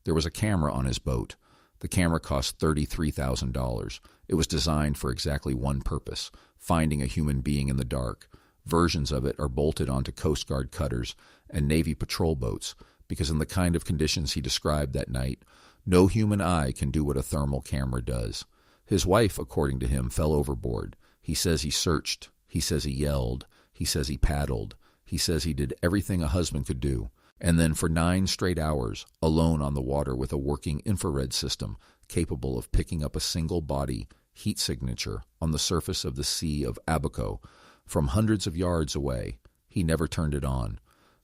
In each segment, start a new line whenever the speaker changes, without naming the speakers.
There was a camera on his boat. The camera cost $33,000. It was designed for exactly one purpose, finding a human being in the dark. Versions of it are bolted onto Coast Guard cutters and Navy patrol boats, because in the kind of conditions he described that night, no human eye can do what a thermal camera does. His wife, according to him, fell overboard. He says he searched. He says he yelled. He says he paddled. He says he did everything a husband could do. And then for 9 straight hours, alone on the water with a working infrared system capable of picking up a single body heat signature on the surface of the Sea of Abaco from hundreds of yards away, he never turned it on.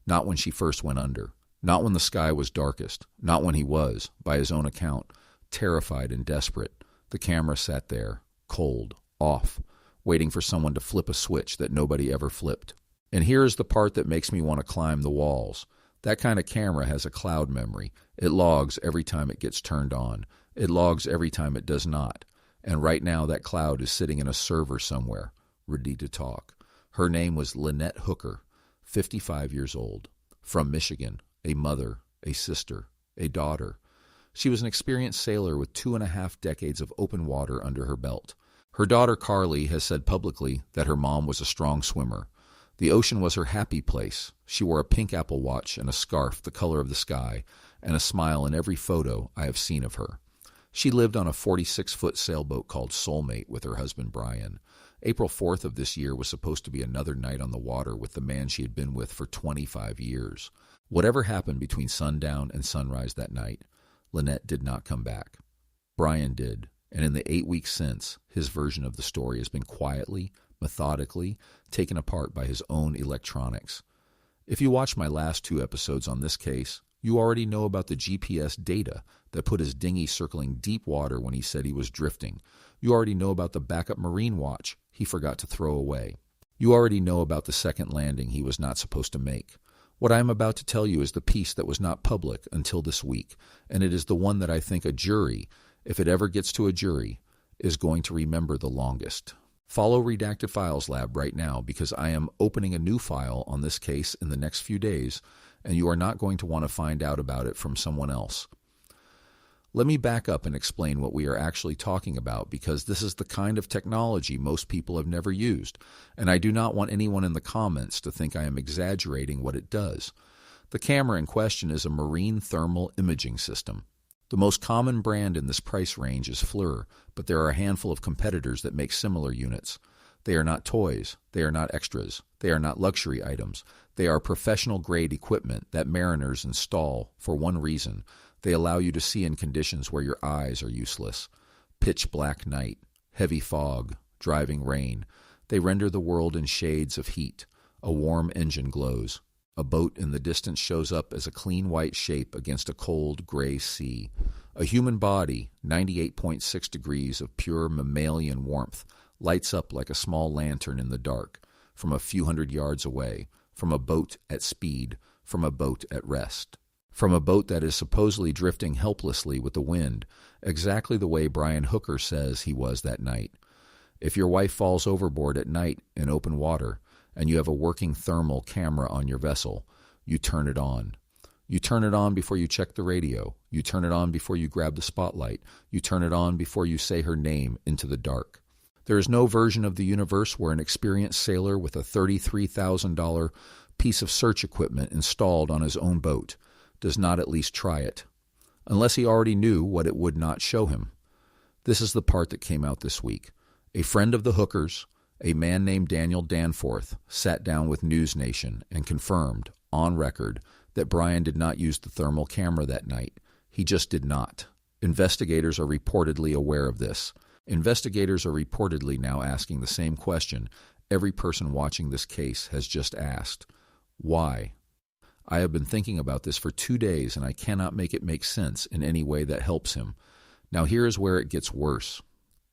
Not when she first went under. Not when the sky was darkest. Not when he was, by his own account, terrified and desperate. The camera sat there, cold, off, waiting for someone to flip a switch that nobody ever flipped. And here is the part that makes me want to climb the walls. That kind of camera has a cloud memory. It logs every time it gets turned on. It logs every time it does not. And right now that cloud is sitting in a server somewhere, ready to talk. Her name was Lynette Hooker, 55 years old, from Michigan, a mother, a sister, a daughter. She was an experienced sailor with 2.5 decades of open water under her belt. Her daughter Carly has said publicly that her mom was a strong swimmer. The ocean was her happy place. She wore a pink Apple Watch and a scarf the color of the sky, and a smile in every photo I have seen of her. She lived on a 46-foot sailboat called Soulmate with her husband Brian. April 4th of this year was supposed to be another night on the water with the man she had been with for 25 years. Whatever happened between sundown and sunrise that night, Lynette did not come back. Brian did, and in the 8 weeks since, his version of the story has been quietly, methodically, taken apart by his own electronics. If you watch my last 2 episodes on this case, you already know about the GPS data that put his dinghy circling deep water when he said he was drifting. You already know about the backup marine watch he forgot to throw away. You already know about the second landing he was not supposed to make. What I am about to tell you is the piece that was not public until this week, and it is the one that I think a jury, if it ever gets to a jury, is going to remember the longest. Follow Redacted Files Lab right now, because I am opening a new file on this case in the next few days, and you are not going to want to find out about it from someone else. Let me back up and explain what we are actually talking about, because this is the kind of technology most people have never used, and I do not want anyone in the comments to think I am exaggerating what it does. The camera in question is a marine thermal imaging system. The most common brand in this price range is FLIR, but there are a handful of competitors that make similar units. They are not toys. They are not extras. They are not luxury items. They are professional-grade equipment that mariners install for one reason. They allow you to see in conditions where your eyes are useless. Pitch black night, heavy fog, driving rain. They render the world in shades of heat. A warm engine glows. A boat in the distance shows up as a clean white shape against a cold gray sea. A human body, 98.6 degrees of pure mammalian warmth, lights up like a small lantern in the dark, from a few hundred yards away, from a boat at speed, from a boat at rest. From a boat that is supposedly drifting helplessly with the wind, exactly the way Brian Hooker says he was that night. If your wife falls overboard at night in open water, and you have a working thermal camera on your vessel, you turn it on. You turn it on before you check the radio. You turn it on before you grab the spotlight. You turn it on before you say her name into the dark. There is no version of the universe where an experienced sailor with a $33,000 piece of search equipment installed on his own boat does not at least try it, unless he already knew what it would not show him. This is the part that came out this week. A friend of the Hookers, a man named Daniel Danforth, sat down with News Nation and confirmed, on record, that Brian did not use the thermal camera that night. He just did not. Investigators are reportedly aware of this. Investigators are reportedly now asking the same question every person watching this case has just asked. Why? I have been thinking about this for 2 days, and I cannot make it make sense in any way that helps him. Now here is where it gets worse.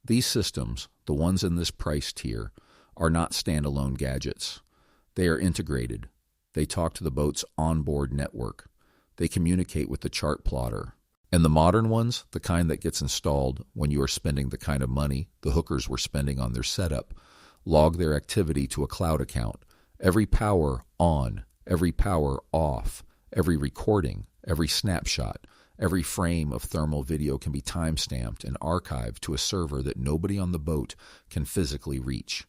These systems, the ones in this price tier, are not standalone gadgets. They are integrated. They talk to the boat's onboard network. They communicate with the chart plotter. And the modern ones, the kind that gets installed when you are spending the kind of money the Hookers were spending on their setup, log their activity to a cloud account. Every power on, every power off, every recording, every snapshot, Every frame of thermal video can be time-stamped and archived to a server that nobody on the boat can physically reach.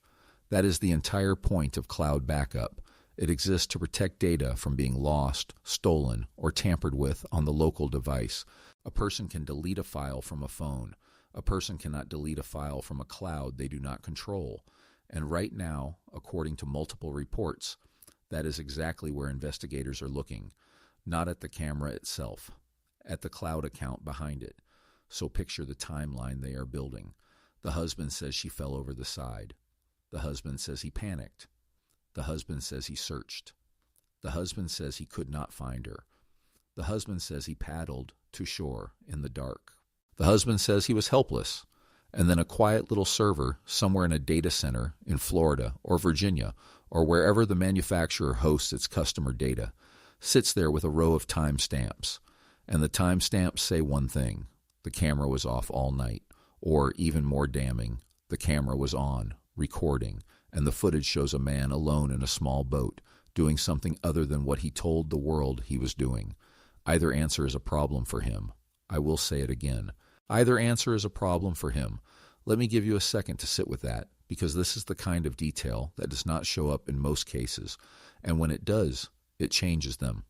That is the entire point of cloud backup. It exists to protect data from being lost, stolen, or tampered with on the local device. A person can delete a file from a phone. A person cannot delete a file from a cloud they do not control. And right now, according to multiple reports, that is exactly where investigators are looking, not at the camera itself, at the cloud account behind it. So picture the timeline they are building. The husband says she fell over the side. The husband says he panicked. The husband says he searched. The husband says he could not find her. The husband says he paddled to shore in the dark. The husband says he was helpless. And then a quiet little server somewhere in a data center in Florida or Virginia or wherever the manufacturer hosts its customer data sits there with a row of timestamps. And the timestamps say one thing: the camera was off all night. Or, even more damning, the camera was on, recording, and the footage shows a man alone in a small boat doing something other than what he told the world he was doing. Either answer is a problem for him. I will say it again. Either answer is a problem for him. Let me give you a second to sit with that, because this is the kind of detail that does not show up in most cases, and when it does, it changes them.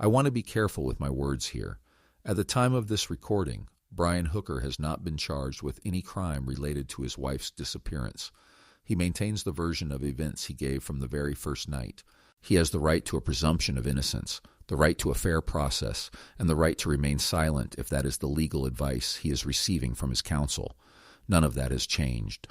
I want to be careful with my words here. At the time of this recording, Brian Hooker has not been charged with any crime related to his wife's disappearance. He maintains the version of events he gave from the very first night. He has the right to a presumption of innocence, the right to a fair process, and the right to remain silent if that is the legal advice he is receiving from his counsel. None of that has changed.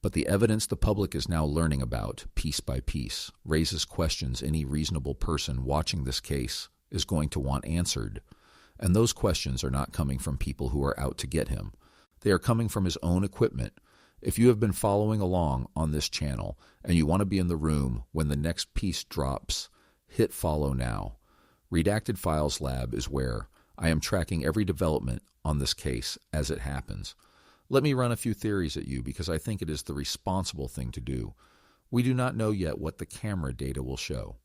But the evidence the public is now learning about, piece by piece, raises questions any reasonable person watching this case is going to want answered. And those questions are not coming from people who are out to get him. They are coming from his own equipment. If you have been following along on this channel and you want to be in the room when the next piece drops, hit follow now. RedactedFilesLab is where I am tracking every development on this case as it happens. Let me run a few theories at you because I think it is the responsible thing to do. We do not know yet what the camera data will show.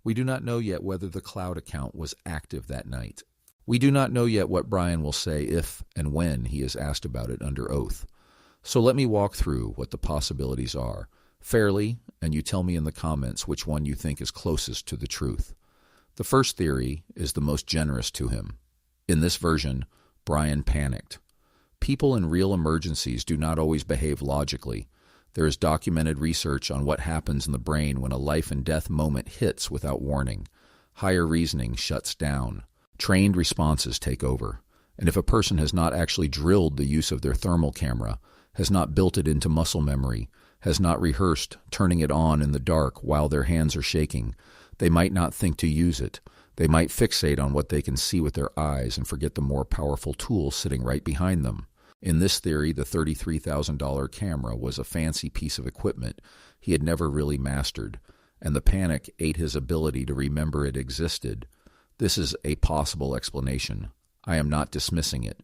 We do not know yet whether the cloud account was active that night. We do not know yet what Brian will say if and when he is asked about it under oath. So let me walk through what the possibilities are, fairly, and you tell me in the comments which one you think is closest to the truth. The first theory is the most generous to him. In this version, Brian panicked. People in real emergencies do not always behave logically. There is documented research on what happens in the brain when a life-and-death moment hits without warning. Higher reasoning shuts down. Trained responses take over. And if a person has not actually drilled the use of their thermal camera, has not built it into muscle memory, has not rehearsed turning it on in the dark while their hands are shaking, they might not think to use it. They might fixate on what they can see with their eyes and forget the more powerful tool sitting right behind them. In this theory, the $33,000 camera was a fancy piece of equipment he had never really mastered, and the panic ate his ability to remember it existed. This is a possible explanation. I am not dismissing it.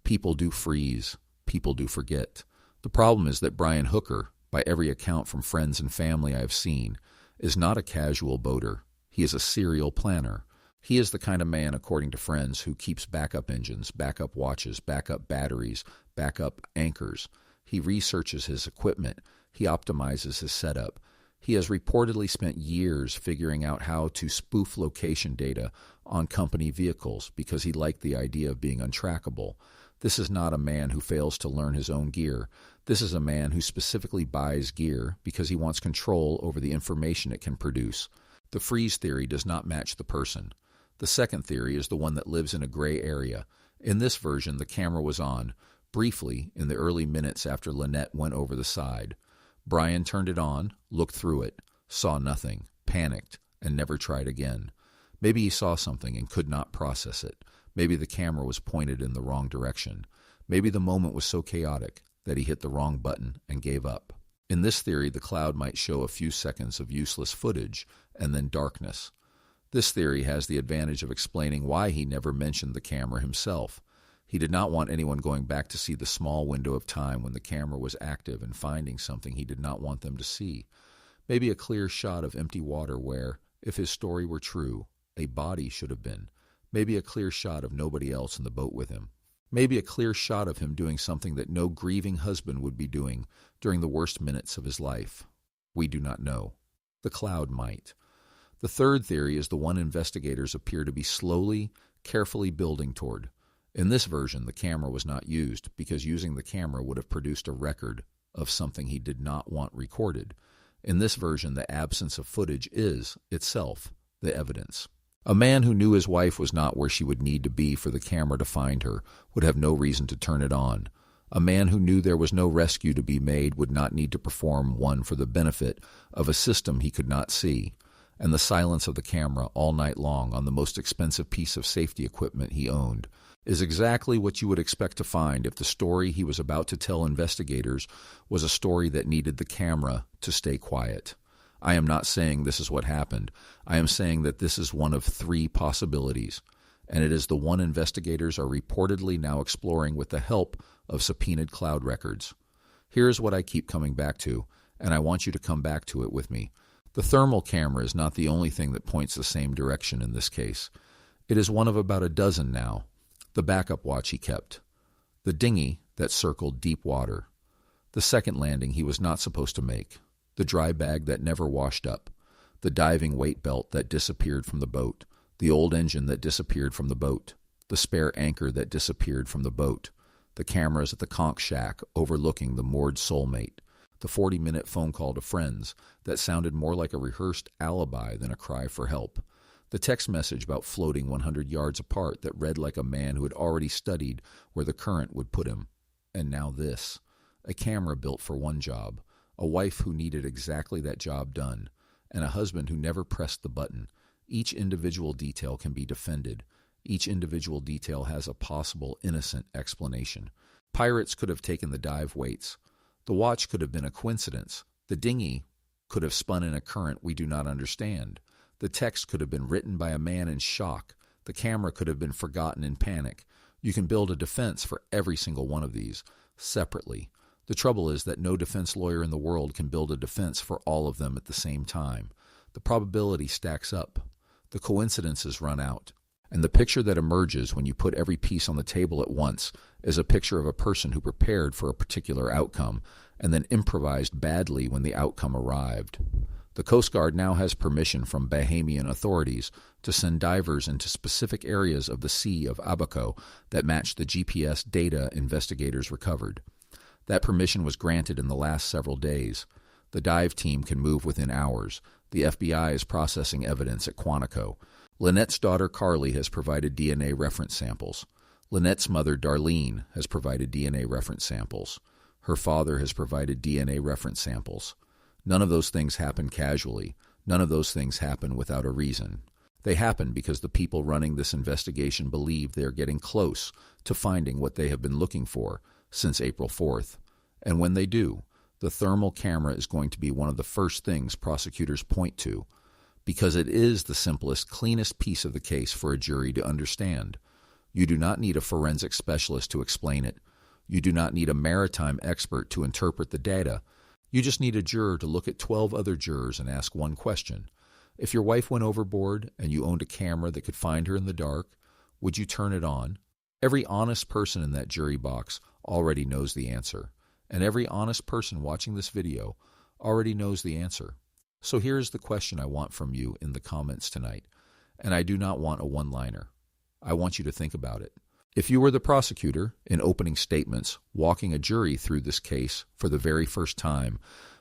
People do freeze. People do forget. The problem is that Brian Hooker, by every account from friends and family I have seen, is not a casual boater. He is a serial planner. He is the kind of man, according to friends, who keeps backup engines, backup watches, backup batteries, backup anchors. He researches his equipment. He optimizes his setup. He has reportedly spent years figuring out how to spoof location data on company vehicles because he liked the idea of being untrackable. This is not a man who fails to learn his own gear. This is a man who specifically buys gear because he wants control over the information it can produce. The freeze theory does not match the person. The second theory is the one that lives in a gray area. In this version, the camera was on, briefly, in the early minutes after Lynette went over the side. Brian turned it on, looked through it, saw nothing, panicked, and never tried again. Maybe he saw something and could not process it. Maybe the camera was pointed in the wrong direction. Maybe the moment was so chaotic that he hit the wrong button and gave up. In this theory, the cloud might show a few seconds of useless footage and then darkness. This theory has the advantage of explaining why he never mentioned the camera himself. He did not want anyone going back to see the small window of time when the camera was active and finding something he did not want them to see. Maybe a clear shot of empty water where, if his story were true, a body should have been. Maybe a clear shot of nobody else in the boat with him. Maybe a clear shot of him doing something that no grieving husband would be doing during the worst minutes of his life. We do not know. The cloud might. The third theory is the one investigators appear to be slowly, carefully building toward. In this version, the camera was not used because using the camera would have produced a record of something he did not want recorded. In this version, the absence of footage is, itself, the evidence. A man who knew his wife was not where she would need to be for the camera to find her would have no reason to turn it on. A man who knew there was no rescue to be made would not need to perform one for the benefit of a system he could not see. And the silence of the camera all night long on the most expensive piece of safety equipment he owned is exactly what you would expect to find if the story he was about to tell investigators was a story that needed the camera to stay quiet. I am not saying this is what happened. I am saying that this is one of three possibilities, and it is the one investigators are reportedly now exploring with the help of subpoenaed cloud records. Here's what I keep coming back to, and I want you to come back to it with me. The thermal camera is not the only thing that points the same direction in this case. It is one of about a dozen now. The backup watch he kept. The dinghy that circled deep water. The second landing he was not supposed to make. The dry bag that never washed up. The diving weight belt that disappeared from the boat. The old engine that disappeared from the boat. The spare anchor that disappeared from the boat. The cameras at the conch shack overlooking the moored soulmate. The 40-minute phone call to friends that sounded more like a rehearsed alibi than a cry for help. The text message about floating 100 yards apart that read like a man who had already studied where the current would put him. And now this. A camera built for one job. A wife who needed exactly that job done. And a husband who never pressed the button. Each individual detail can be defended. Each individual detail has a possible innocent explanation. Pirates could have taken the dive weights. The watch could have been a coincidence. The dinghy could have spun in a current we do not understand. The text could have been written by a man in shock. The camera could have been forgotten in panic. You can build a defense for every single one of these, separately. The trouble is that no defense lawyer in the world can build a defense for all of them at the same time. The probability stacks up. The coincidences run out. And the picture that emerges when you put every piece on the table at once is a picture of a person who prepared for a particular outcome and then improvised badly when the outcome arrived. The Coast Guard now has permission from Bahamian authorities to send divers into specific areas of the Sea of Abaco that match the GPS data investigators recovered. That permission was granted in the last several days. The dive team can move within hours. The FBI is processing evidence at Quantico. Lynette's daughter Carly has provided DNA reference samples. Lynette's mother Darlene has provided DNA reference samples. Her father has provided DNA reference samples. None of those things happen casually. None of those things happen without a reason. They happen because the people running this investigation believe they are getting close to finding what they have been looking for since April 4th. And when they do, the thermal camera is going to be one of the first things prosecutors point to, because it is the simplest, cleanest piece of the case for a jury to understand. You do not need a forensic specialist to explain it. You do not need a maritime expert to interpret the data. You just need a juror to look at 12 other jurors and ask one question. If your wife went overboard and you owned a camera that could find her in the dark, would you turn it on? Every honest person in that jury box already knows the answer. And every honest person watching this video already knows the answer. So here's the question I want from you in the comments tonight. And I do not want a one-liner. I want you to think about it. If you were the prosecutor, in opening statements, walking a jury through this case for the very first time,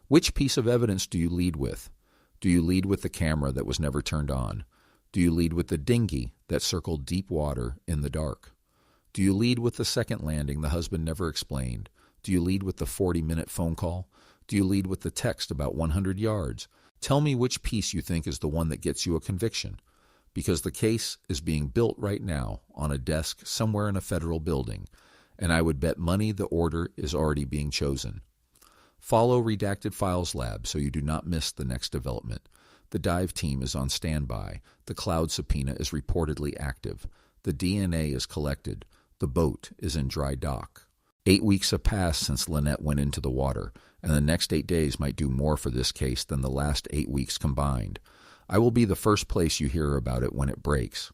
which piece of evidence do you lead with? Do you lead with the camera that was never turned on? Do you lead with the dinghy that circled deep water in the dark? Do you lead with the second landing the husband never explained? Do you lead with the 40-minute phone call? Do you lead with the text about 100 yards? Tell me which piece you think is the one that gets you a conviction. Because the case is being built right now on a desk somewhere in a federal building, and I would bet money the order is already being chosen. Follow Redacted Files Lab so you do not miss the next development. The dive team is on standby. The cloud subpoena is reportedly active. The DNA is collected. The boat is in dry dock. 8 weeks have passed since Lynette went into the water, and the next 8 days might do more for this case than the last 8 weeks combined. I will be the first place you hear about it when it breaks.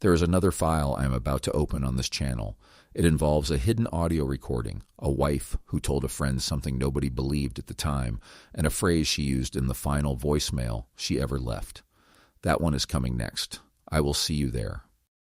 There is another file I am about to open on this channel. It involves a hidden audio recording, a wife who told a friend something nobody believed at the time, and a phrase she used in the final voicemail she ever left. That one is coming next. I will see you there.